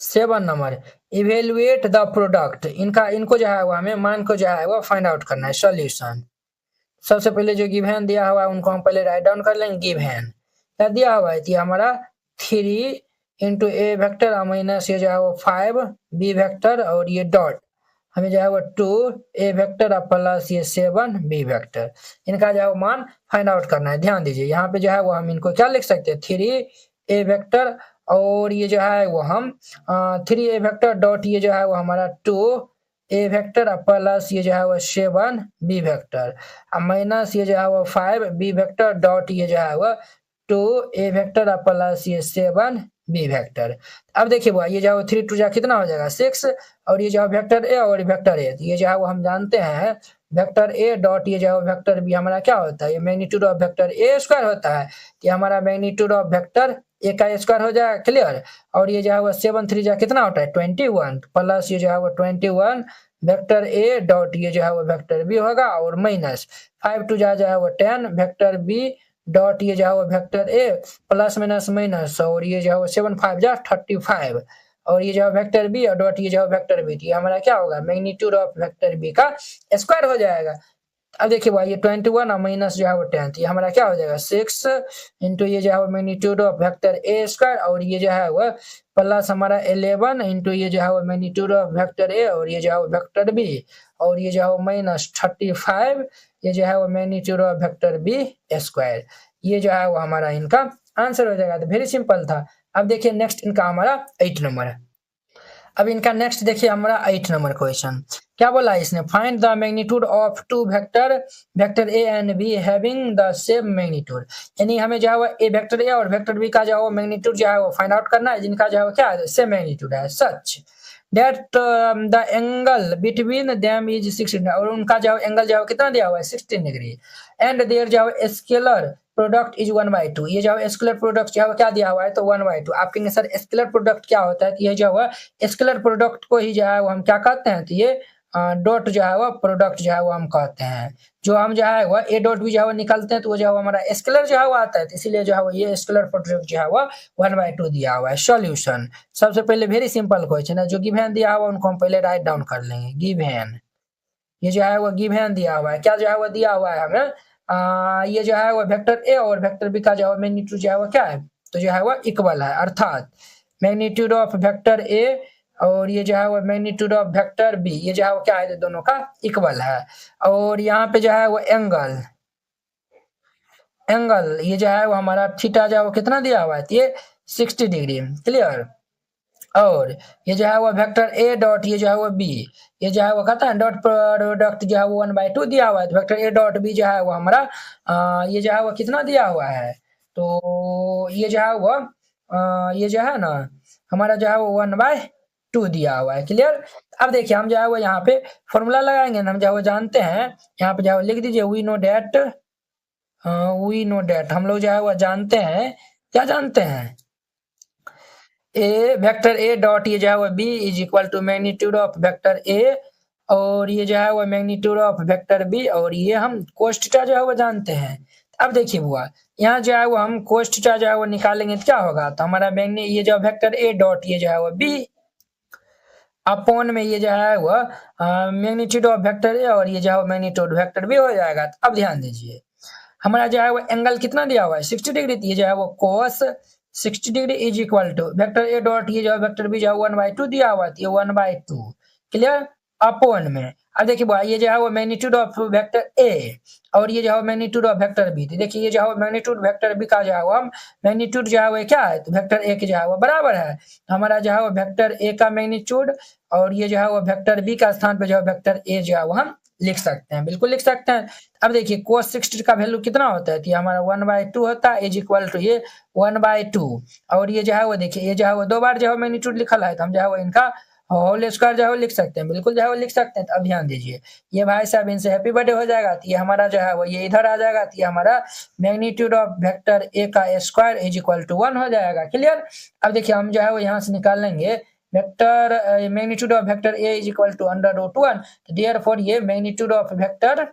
7 number, evaluate the product, इनको जो है वो हमें मान को जो है वो फाइंड आउट करना है। सॉल्यूशन, सबसे पहले जो गिवन दिया हुआ है उनको हम पहले राइट डाउन कर लेंगे। गिवन क्या दिया हुआ है कि हमारा 3 इंटू ए वेक्टर माइनस ये जो है वो 5 बी वेक्टर और ये डॉट हमें जो है वो 2 ए वेक्टर प्लस ये 7 बी वेक्टर, इनका जो है वो मान फाइंड आउट करना है। ध्यान दीजिए यहाँ पे जो है वो हम इनको क्या लिख सकते हैं, 3 ए वेक्टर और ये जो है वो हम 3 ए वेक्टर डॉट ये जो है वो हमारा 2 ए वेक्टर प्लस ये जो है वो 7 बी वेक्टर माइनस ये जो है वो 5 बी वेक्टर डॉट ये जो है वो 2 ए वेक्टर प्लस ये 7 बी वेक्टर। अब देखिए वो ये जो 3 2 जा कितना हो जाएगा 6 और ये जो वेक्टर ए और वेक्टर ए ये जो है वो हम जानते हैं वेक्टर ए डॉट ये जो वेक्टर बी हमारा क्या होता है, ये magnitude of vector A square होता है, कि हमारा मैग्नीट्यूड ऑफ वेक्टर ए का स्क्वायर हो जाएगा। क्लियर, और ये जो है वो 7 3 जा कितना होता है 21 प्लस ये जो है वो 21 वेक्टर ए डॉट ये जो है वो वेक्टर बी होगा और माइनस 5 2 जा जो है वो 10 वेक्टर बी डॉट ये जो है वो vector A plus minus minus और ये जो है वो 7 5 जा 35 और ये जो वेक्टर बी और डॉट ये जो वेक्टर बी, ये हमारा क्या होगा मैग्नीट्यूड ऑफ वेक्टर बी का स्क्वायर हो जाएगा। अब देखिए भाई ये 21 और माइनस जो है वो 10, ये हमारा क्या हो जाएगा 6 इंटू ये जो है magnitude of vector A square और ये जो है वो प्लस हमारा 11 इंटू ये जो है वो मैग्नीट्यूड ऑफ वेक्टर ए और ये जो है वेक्टर बी और ये जो है माइनस 35 ये जो है वो magnitude of vector B square, ये जो है वो हमारा इनका आंसर हो जाएगा। तो वेरी सिंपल था। अब देखिए नेक्स्ट इनका हमारा 8 नंबर है। अब इनका नेक्स्ट देखिए हमारा 8 नंबर क्वेश्चन क्या बोला है इसने, find the magnitude of 2 vector A and be having the same magnitude, यानी हमें जो है वो ए वेक्टर ए और वेक्टर बी का जो है वो मैग्नीट्यूड जो है वो फाइंड आउट करना है, जिनका जो है वो क्या है सेम मैग्नीट्यूड है, such that the angle between them is 16 और उनका जो एंगल जो है कितना दिया हुआ है 16 डिग्री एंड देयर जो है स्केलर प्रोडक्ट इज 1/2, ये जो स्केलर प्रोडक्ट जो है क्या दिया हुआ है तो 1/2। आप कहेंगे सर स्केलर प्रोडक्ट क्या होता है, तो ये जो है स्केलर प्रोडक्ट को ही जो है वो हम क्या कहते हैं, तो ये डॉट जो है वो प्रोडक्ट जो है वो हम कहते हैं। जो हम जो है वो ए डॉट भी जो है वो निकालते हैं तो वो जो है हमारा स्केलर जो है वो आता है, तो इसीलिए जो है वो ये स्केलर प्रोडक्ट जो है वो 1/2 दिया हुआ है। सॉल्यूशन, सबसे पहले वेरी सिंपल क्वेश्चन है, जो गिवन दिया हुआ उनको हम पहले राइट डाउन कर लेंगे। गिवन ये जो है वो गिवन दिया हुआ है, क्या जो है वो दिया हुआ है हमें ये जो है वो वेक्टर ए और वेक्टर बी का जो है मैग्नीट्यूड जो है वो क्या है, तो जो है वो इक्वल है, अर्थात मैग्नीट्यूड ऑफ वेक्टर ए और ये जो है वो मैग्नीट्यूड ऑफ वेक्टर बी ये जो है वो क्या है, दोनों का इक्वल है। और यहाँ पे जो है वो एंगल ये जो है वो हमारा थीटा जो है वो कितना दिया हुआ है, ये 60 डिग्री। क्लियर, और ये जो है वो वेक्टर ए डॉट ये जो है वो बी ये जो है वो कहता है डॉट प्रोडक्ट जो है वो 1/2 दिया हुआ है, तो वेक्टर ए डॉट बी जो है वो हमारा ये जो है वो कितना दिया हुआ है, तो ये जो है वो ये जो है ना हमारा जो है वो 1/2 दिया हुआ है। क्लियर, अब देखिए हम जो है वो यहाँ पे फॉर्मूला लगाएंगे ना, हम जो है वो जानते हैं, यहाँ पे जो है लिख दीजिए वी नो डेट हम लोग जो है वो जानते हैं, क्या जानते हैं, ए वेक्टर ए डॉट ये जो है वो B is equal to magnitude of vector A और ये जो है वो मैग्नीट्यूड ऑफ वेक्टर बी और ये हम कोस थीटा जो है वो जानते हैं। अब देखिए बुआ यहाँ जो है वो हम कोस थीटा जो है वो निकालेंगे तो क्या होगा, तो हमारा ये जो वेक्टर ए डॉट ये जो है वो बी अपॉन में ये जो है वो मैग्नीट्यूड ऑफ वेक्टर ए और ये जो है मैग्नीट्यूड वेक्टर बी हो जाएगा। तो अब ध्यान दीजिए हमारा जो है वो एंगल कितना दिया हुआ है 60 डिग्री, ये जो है वो cos 60 degree is equal to vector A dot ये जो वेक्टर बी जो है 1/2 दिया हुआ है, 1/2 क्लियर अपॉन में। अब देखिए ये जो है वो मैग्नीट्यूड ऑफ वेक्टर ए और ये जो है मैग्नीट्यूड ऑफ वेक्टर बी, देखिए ये जो है मैग्नीट्यूड वेक्टर बी का जो है वो मैग्नीट्यूड जो है वो क्या है, तो वेक्टर ए के जो है वो बराबर है हमारा जो है वो वेक्टर ए का मैग्नीट्यूड और ये जो है वो वेक्टर बी का स्थान पे जो है वेक्टर ए जो है वो हम लिख सकते हैं, बिल्कुल लिख सकते हैं। अब देखिए cos 60 का वैल्यू कितना होता है, तो ये हमारा 1/2 होता है इज इक्वल टू ये 1/2 और ये जो है वो देखिए ये जो है वो 2 बार जो है मैग्नीट्यूड लिखा है, तो हम जो है वो इनका होल स्क्वायर जो है लिख सकते हैं, बिल्कुल जो है वो लिख सकते हैं। तो अब ध्यान दीजिए ये भाई साहब इनसे हैप्पी बर्थडे हो जाएगा, तो ये हमारा जो है वो ये इधर आ जाएगा, तो ये हमारा मैग्नीट्यूड ऑफ वेक्टर ए का स्क्वायर इज इक्वल टू 1 हो जाएगा। क्लियर, अब देखिए हम जो है वो यहाँ से निकाल लेंगे vector magnitude of vector A is equal to √1, तो देयरफॉर ये मैग्नीट्यूड ऑफ वेक्टर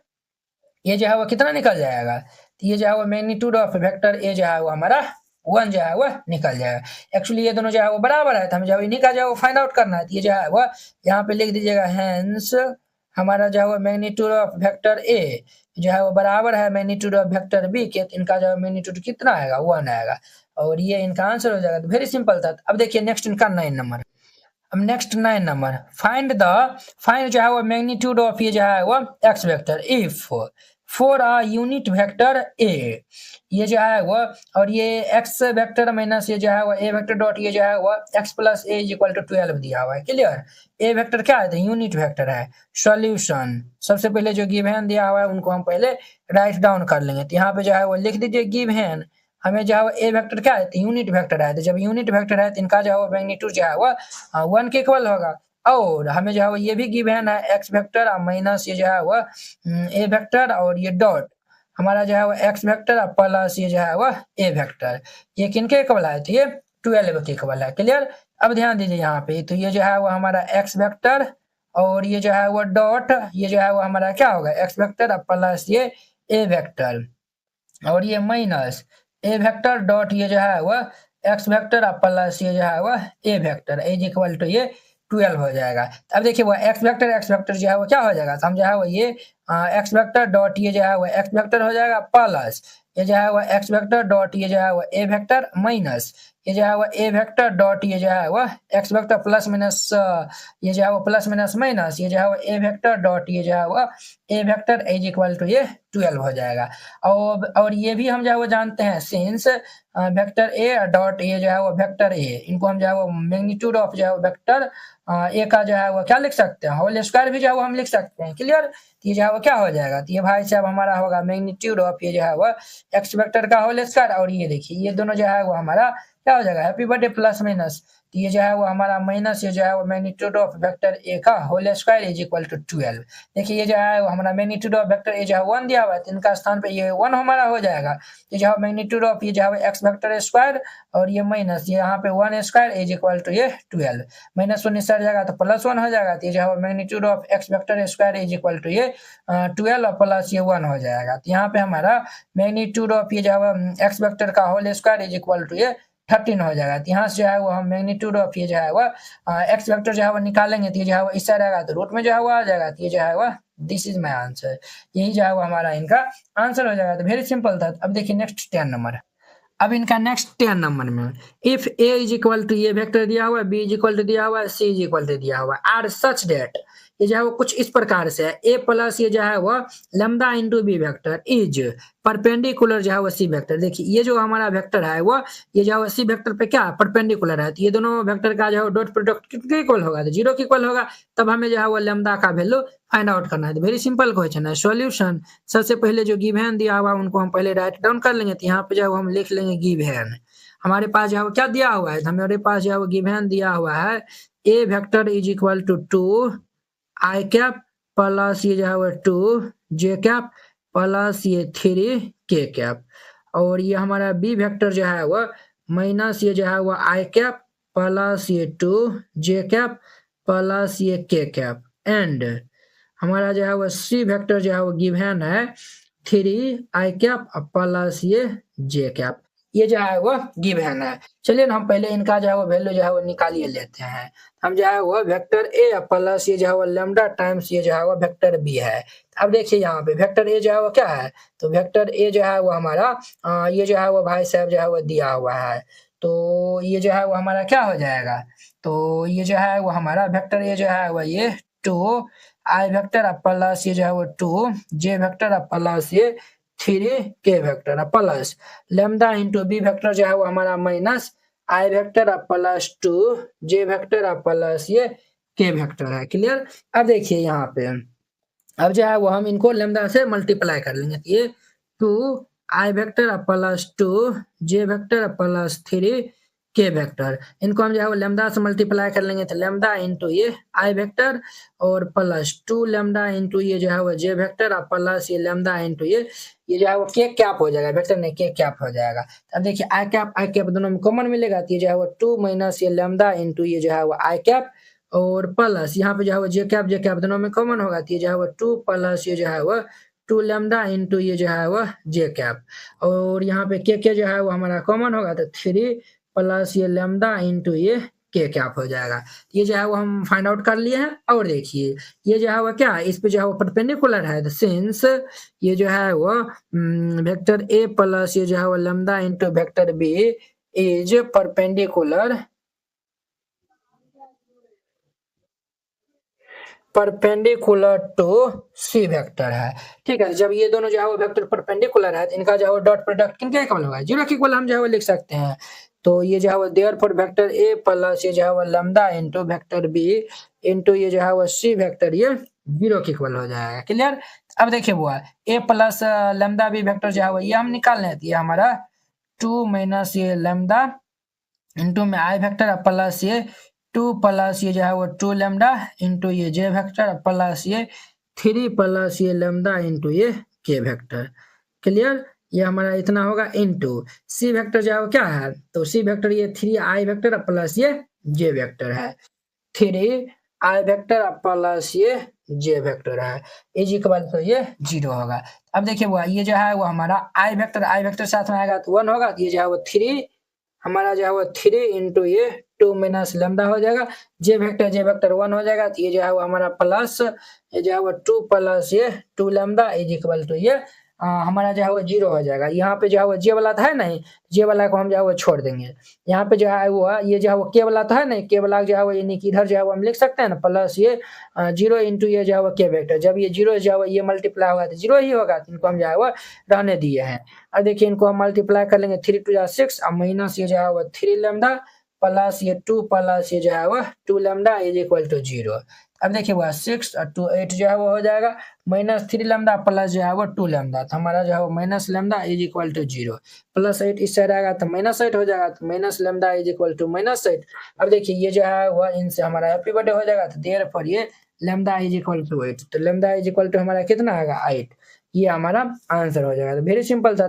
ये जो है वो कितना निकल जाएगा, तो ये जो है वो मैग्नीट्यूड ऑफ वेक्टर ए जो है वो हमारा 1 जो है वो निकल जाएगा। एक्चुअली ये दोनों जो है वो बराबर है, तो हमें जो है इन्हीं का जो है वो फाइंड आउट करना है। तो ये जो है वो यहाँ पे लिख दीजिएगा, हेंस हमारा जो है वो मैग्नीट्यूड ऑफ वेक्टर ए जो है वो बराबर है मैग्नीट्यूड ऑफ वेक्टर बी के। तो इनका जो है मैग्नीट्यूड कितना आएगा, 1 आएगा, और ये इनका आंसर हो जाएगा। तो वेरी सिंपल था। अब देखिए नेक्स्ट इनका 9 नंबर। अब नेक्स्ट 9 नंबर, फाइंड जो है वो मैग्नीट्यूड ऑफ ये जो है वो x vector if for a unit vector A, ये जो है वो, और ये एक्स वेक्टर माइनस ये जो है वो ए वेक्टर डॉट ये जो है वो X plus A is equal to 12 दिया हुआ है। क्लियर। ए वेक्टर क्या है, यूनिट वेक्टर है। सॉल्यूशन, सबसे पहले जो गिवन दिया हुआ है उनको हम पहले राइट डाउन कर लेंगे। तो यहाँ पे जो है वो लिख दीजिए गिवन, हमें जो है ए वेक्टर क्या है, तो यूनिट वेक्टर है। तो जब यूनिट वेक्टर है तो इनका जो है वो मैग्नीट्यूड जो है वो 1 के इक्वल होगा। और हमें जो है वो ये भी गिवन है एक्स वेक्टर माइनस ये जो है वो ए वेक्टर और ये डॉट हमारा जो है वो एक्स वेक्टर प्लस ये जो है वो ए वेक्टर, ये किनके इक्वल है, तो ये 12 के इक्वल है। क्लियर। अब ध्यान दीजिए यहाँ पे, तो ये जो है वो हमारा एक्स वेक्टर और ये जो है वो डॉट ये जो है वो हमारा क्या होगा, एक्स वेक्टर प्लस ये ए वेक्टर, और ये माइनस ए वेक्टर डॉट ये जो है वो एक्स वेक्टर प्लस ये जो है वो ए वेक्टर इज इक्वल टू ये 12 हो जाएगा। अब देखिए वो एक्स वेक्टर जो है वो क्या हो जाएगा, तो हम जो है वो ये एक्स वेक्टर डॉट ये जो है वो एक्स वेक्टर हो जाएगा प्लस ये जो है वो एक्स वेक्टर डॉट ये जो है वो ए वेक्टर माइनस ये जो है वो ए वेक्टर डॉट ये जो है वो एक्स वेक्टर प्लस माइनस ये जो है वो प्लस माइनस माइनस ये जो है वो ए वेक्टर डॉट ये जो है वो ए वेक्टर इज इक्वल टू ये 12 हो जाएगा। और ये भी हम जो है वो जानते हैं, सिंस वेक्टर ए डॉट ये जो है वो वेक्टर ए, इनको हम जो है वो मैग्नीट्यूड ऑफ जो है वो वेक्टर ए का जो है वो क्या लिख सकते हैं, होल स्क्वायर भी जो है वो हम लिख सकते हैं। क्लियर। ये जो है वो क्या हो जाएगा, तो ये भाई साहब हमारा होगा मैग्नीट्यूड ऑफ ये जो है वो एक्स वेक्टर का होल स्क्वायर, और ये देखिए ये दोनों जो है वो हमारा क्या हो जाएगा, हैप्पी बर्थडे प्लस माइनस, तो ये जो है वो हमारा माइनस ये जो है वो मैग्नीट्यूड ऑफ वेक्टर ए का whole square is equal to 12। देखिए ये जो है वो हमारा मैग्नीट्यूड ऑफ वेक्टर ए जो है 1 दिया हुआ है, तो इनका स्थान पे ये 1 हमारा हो जाएगा। ये जो है मैग्नीट्यूड ऑफ ये जो है एक्स वेक्टर स्क्वायर और ये माइनस ये यहाँ पे 1 स्क्वायर इज इक्वल टू ये 12, माइनस 1 सट जाएगा तो प्लस 1 हो जाएगा। तो ये जो है magnitude of X vector square is equal to ये 12 और प्लस ये 1 हो जाएगा। तो यहाँ पे हमारा मैग्नीट्यूड ऑफ ये जो है एक्स वेक्टर का whole square is equal to ये 13 हो जाएगा। तो यहाँ से जो है वो हम मैग्नीट्यूड ऑफ ये जो है वो एक्स वेक्टर जो है वो निकालेंगे, तो ये जो है वो इस साइड आएगा तो रूट में जो है वो आ जाएगा। तो ये जो है वो दिस इज माय आंसर, यही जो है वो हमारा इनका आंसर हो जाएगा। तो वेरी सिंपल था। अब देखिए नेक्स्ट 10 नंबर। अब इनका नेक्स्ट 10 नंबर में, if A is equal to ये वेक्टर दिया हुआ है, बी इज इक्वल टू दिया हुआ है, सी इज इक्वल टू दिया हुआ है, आर सच डेट, ये जो है वो कुछ इस प्रकार से है, ए प्लस ये जो है वो lambda into B vector is perpendicular जो है वो सी वेक्टर। देखिए ये जो हमारा वेक्टर है वो ये जो है सी वेक्टर पे क्या परपेंडिकुलर है, तो ये दोनों वेक्टर का जो है डॉट प्रोडक्ट कितने इक्वल होगा, तो 0 के इक्वल होगा। तब हमें जो है वो लैम्डा का वैल्यू फाइंड आउट करना है। वेरी सिंपल क्वेश्चन है। सॉल्यूशन, सबसे पहले जो गिवन दिया हुआ उनको हम पहले राइट डाउन कर लेंगे। तो यहाँ पे जो हम लिख लेंगे गिवन, हमारे पास जो है क्या दिया हुआ है, हमारे पास जो है गिवन दिया हुआ है a vector is equal to 2 i cap plus ये जो है वो 2 जे कैप प्लस ये 3 के कैप, और ये हमारा बी वेक्टर जो है वो माइनस ये जो है वो आई कैप प्लस ये 2 जे कैप प्लस ये के कैप, एंड हमारा जो है वो सी वेक्टर जो है वो गिवन है 3 आई कैप प्लस ये जे कैप, ये जो है वो गिवन है। चलिए ना हम पहले इनका जो है वो वैल्यू जो है वो निकालिए लेते हैं। हम जो है वो वेक्टर ए प्लस ये जो है वो लैम्डा टाइम्स ये जो है वो वेक्टर बी है। अब देखिए यहाँ पे वेक्टर ए जो है वो क्या है, तो वेक्टर ए जो है वो हमारा ये जो है वो भाई साहब जो है वो दिया हुआ है, तो ये जो है वो हमारा क्या हो जाएगा, तो ये जो है वो हमारा वेक्टर ए जो है वो ये 2 आई वेक्टर प्लस ये जो है वो 2 जे वेक्टर प्लस ये 3 K vector plus lambda into B vector जो है वो हमारा minus I vector plus 2 J vector plus ये के वेक्टर है। क्लियर। अब देखिए यहाँ पे अब जो है वो हम इनको लैम्डा से मल्टीप्लाई कर लेंगे। ये 2 आई vector plus 2 J vector plus 3 K vector, इनको हम जो है वो लैम्डा से मल्टीप्लाई कर लेंगे। तो लैम्डा इंटू ये आई वेक्टर और प्लस 2 लैम्डा इंटू ये जो है वो जे वेक्टर प्लस ये लैम्डा इंटू ये जो है वो के कैप हो जाएगा, वेक्टर नहीं के कैप हो जाएगा। अब देखिए आई कैप दोनों में कॉमन मिलेगा, तो ये जो है वो 2 माइनस ये लैम्डा इंटू ये जो है वो आई कैप और प्लस यहाँ पे जो है वो जे कैप दोनों में कॉमन होगा, तो ये जो है वो 2 प्लस ये जो है वो 2 लैम्डा इंटू ये जो है वो जे कैप, और यहाँ पे के जो है वो हमारा कॉमन होगा तो 3 प्लस ये लैम्डा इंटू ये के कैप हो जाएगा। ये जो है वो हम फाइंड आउट कर लिए हैं। और देखिए ये जो है वो क्या इस पे जो है वो परपेंडिकुलर है, सिंस ये जो है वो वेक्टर ए प्लस ये जो है वो lambda into vector B is perpendicular to C vector है। ठीक है, जब ये दोनों जो है वो वेक्टर परपेंडिकुलर है तो इनका जो है वो डॉट प्रोडक्ट किनके इक्वल होगा, जीरो के इक्वल हम जो है वो लिख सकते हैं। तो ये जो है वो देयरफॉर वेक्टर ए प्लस ये जो है वो lambda into vector B into ये जो है वो सी वेक्टर ये जीरो के इक्वल हो जाएगा। क्लियर। अब देखिए वो A plus lambda B vector जो है वो ये हम निकाल लें, ये हमारा 2 माइनस ये लैम्डा इंटू में आई वेक्टर प्लस ये 2 प्लस ये जो है वो 2 लैम्डा इंटू ये जे वेक्टर प्लस ये 3 प्लस ये लैम्डा इंटू ये के वेक्टर। क्लियर। ये हमारा इतना होगा इंटू सी वेक्टर जो है वो क्या है, तो सी वेक्टर ये 3 आई वेक्टर प्लस ये जे वेक्टर है, 3 आई वेक्टर प्लस ये जे वेक्टर है इज इक्वल तो ये 0 होगा। अब देखिए वो ये जो है वो हमारा आई वेक्टर साथ में आएगा तो 1 होगा, तो ये जो है वो 3 हमारा जो है वो 3 इंटू ये 2 माइनस लैम्डा हो जाएगा, जे वेक्टर 1 हो जाएगा, तो ये जो है वो हमारा प्लस ये जो है वो 2 प्लस ये 2 लैम्डा इज इक्वल टू ये हमारा जो है वो 0 हो जाएगा। यहाँ पे जो है वो जे वाला था है नहीं, जे वाला को हम जो है वो छोड़ देंगे। यहाँ पे जो है वो ये जो है वो के वाला तो है नहीं, के वाला जो है वो यानी कि इधर जो है वो हम लिख सकते हैं ना प्लस ये 0 इंटू ये जो है वो के वेक्टर, जब ये 0 जो है वो ये मल्टीप्लाई होगा तो 0 ही होगा, तो इनको हम जो है वो रहने दिए हैं। और देखिए इनको हम मल्टीप्लाई कर लेंगे 3 2 6 और माइनस ये जो है वो 3 लैम्डा प्लस ये 2 प्लस ये जो है वो 2 लैम्डा इज इक्वल टू 0। अब देखिए वो 6 और 2 8 जो है वो हो जाएगा, माइनस 3 लैम्डा प्लस जो है वो 2 लैम्डा, तो हमारा जो है वो minus lambda is equal to 0, plus 8 इस साइड आएगा तो माइनस 8 हो जाएगा, तो minus lambda is equal to minus 8। अब देखिए ये जो है वो इनसे हमारा हैप्पी बर्थडे हो जाएगा, तो देयरफॉर ये लैम्डा इज इक्वल टू 8, तो लैम्डा इज इक्वल टू हमारा कितना आएगा 8, ये हमारा आंसर हो जाएगा। तो वेरी सिंपल था।